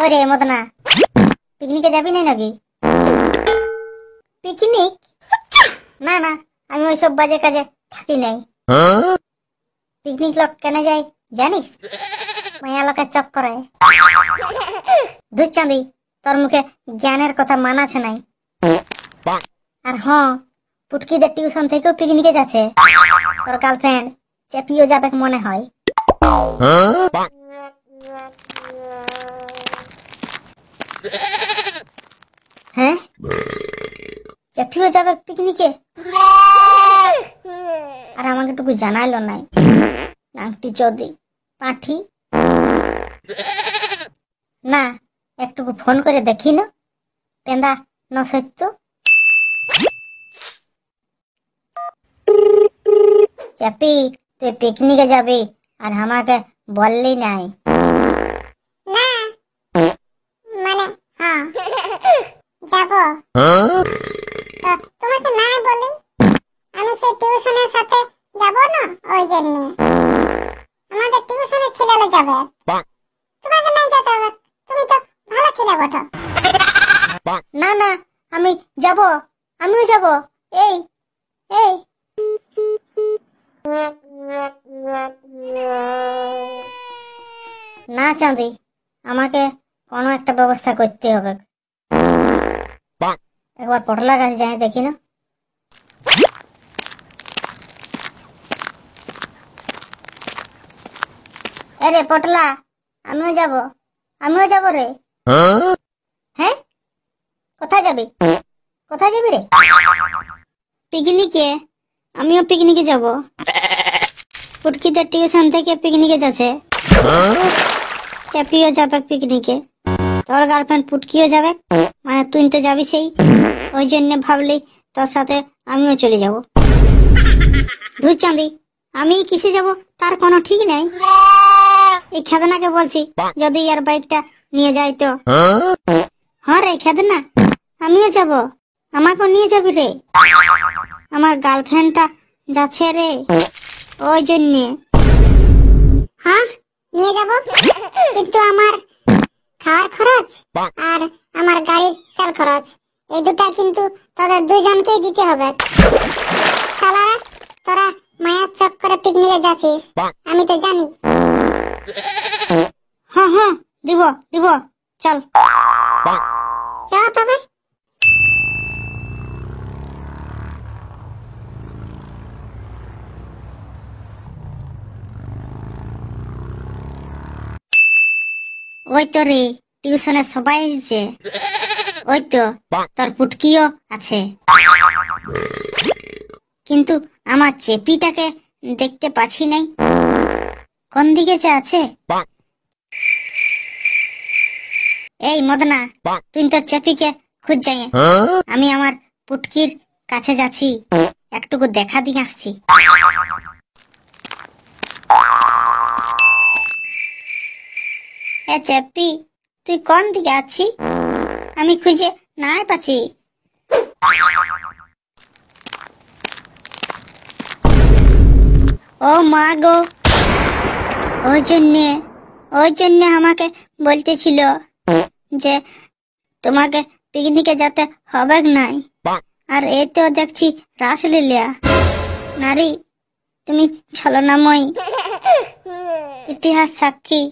ওরে মদনা, পিকনিকে যাবি না নাকি? পিকনিক? না না, আমি ওইসব বাজে কাজে থাকি নাই। পিকনিক লোক কেন যায় জানিস? মায়া লোকের চক্করে। ধুচ্চাঁদি, তোর মুখে জ্ঞানের কথা মানাছে নাই। আর হ্যাঁ, পুটকিদের টিউশন থেকেও পিকনিকে যাচ্ছে। তোর গার্লফ্রেন্ড চেপিও যাবে মনে হয়। হ্যাঁ, চেপিও যাবে পিকনিকে? আর আমাকে টুকু জানাইলো নাই। নাংটি চৌধুরী পাঠি না, একটুকু ফোন করে দেখি না পেন্দা ন সত্য। চেপি, তুই পিকনিকে যাবি আর আমাকে বললি নাই? না মানে হ্যাঁ যাব। তো তোমাকে নাই বলি, আমি সেই টিউশনের সাথে যাব না, ওই জন্য আমাদের টিউশনের ছেলেরা যাবে। তোমাকে নাই যেতে হবে, তুমি তো ভালো ছেলে বটে। না না, আমি যাব, আমিও যাব। এই এই না চাঁদি, আমাকে কোনো একটা ব্যবস্থা করতে হবে। একবার পটলা কাছে যাই দেখি না। আরে পটলা, আমিও যাব, আমিও যাব রে। হ্যাঁ, কোথায় যাবি? কোথায় যাবি রে? পিকনিকে? আমিও পিকনিকে যাব। পুটকিদের টিউশন থেকে পিকনিকে যাচ্ছে। চেপিও যাবে পিকনিকে। তোর গার্লফ্রেন্ড পুটকিও যাবে, মানে তুই তো যাবি সেই। ওই জন্য ভাবলি তোর সাথে আমিও চলে যাব। ধুচ্চাঁদি, আমি কিসে যাব তার কোনো ঠিক নেই। এই খেদনাকে বলছি যদি আর বাইকটা নিয়ে যাই তো। হ্যাঁ রে খেদনা, আমিও যাব, আমাকেও নিয়ে যাবি রে। আমার গার্লফ্রেন্ডটা যাচ্ছে রে, ওই জন্যে। হ্যাঁ নিয়ে যাব, কিন্তু আমার খাওয়ার খরচ আর আমার গাড়ির তেল খরচ, এই দুটা কিন্তু তোদের দুইজনকেই দিতে হবে। শালারা, তোরা মায়ের চক্করে পিকনিকে যাচ্ছিস, আমি তো জানি। হ্যাঁ হ্যাঁ, দিব দিব, চল চল তবে। ওই তো রে, টিউশনে সবাই এসেছে। ওই তো তোর পুটকিও আছে, কিন্তু আমার চেপিটাকে দেখতে পাচ্ছি নাই। কোন দিকে যে আছে? এই মদনা, তুই তোর চেপিকে খুঁজ যাই, আমি আমার পুটকির কাছে যাচ্ছি, একটুকু দেখা দিয়ে আসছি। এ চেপি, তুই কোন দিকে আছি? আমি খুঁজে নাই পাচ্ছি। ও মা গো, ওই জন্যে আমাকে বলতেছিল যে তোমাকে পিকনিকে যেতে হবে নাই। আর এই তো দেখছি রাসলীলা। নারী, তুমি ছলনাময়ী, ইতিহাস সাক্ষী।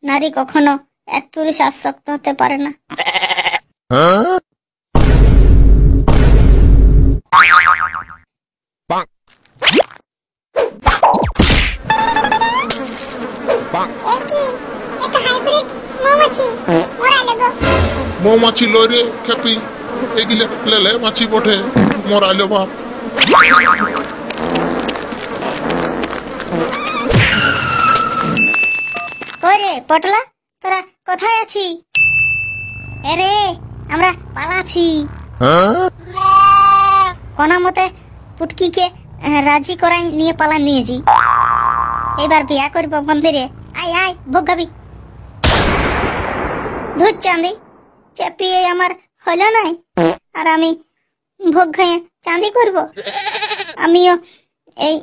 নারী কখনো এক পুরুষ আসক্ত হতে পারে না। মৌমাছি লয় রে খেপি, এগুলো লেলে মাছি বটে, মরাইলো বাপ। কই রে পটলা, তোরা কোথায় আছি? এরে, আমরা পালাছি। কোন মতে পুটকিকে রাজি করাই নিয়ে পালা নিয়েছি। এবার বিয়া করবো মন্দিরে। আয় আয়, ভোগ খাবি। ধুর চাঁদি, চেপিয়ে আমার হলো নাই, আর আমি ভোগ খাইয়ে চাঁদি করব? আমিও এই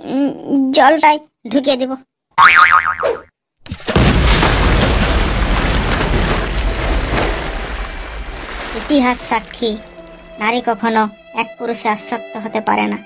জলটাই ঢুকিয়ে দেব। ইতিহাস সাক্ষী, নারী কখনো এক পুরুষে আসক্ত হতে পারে না।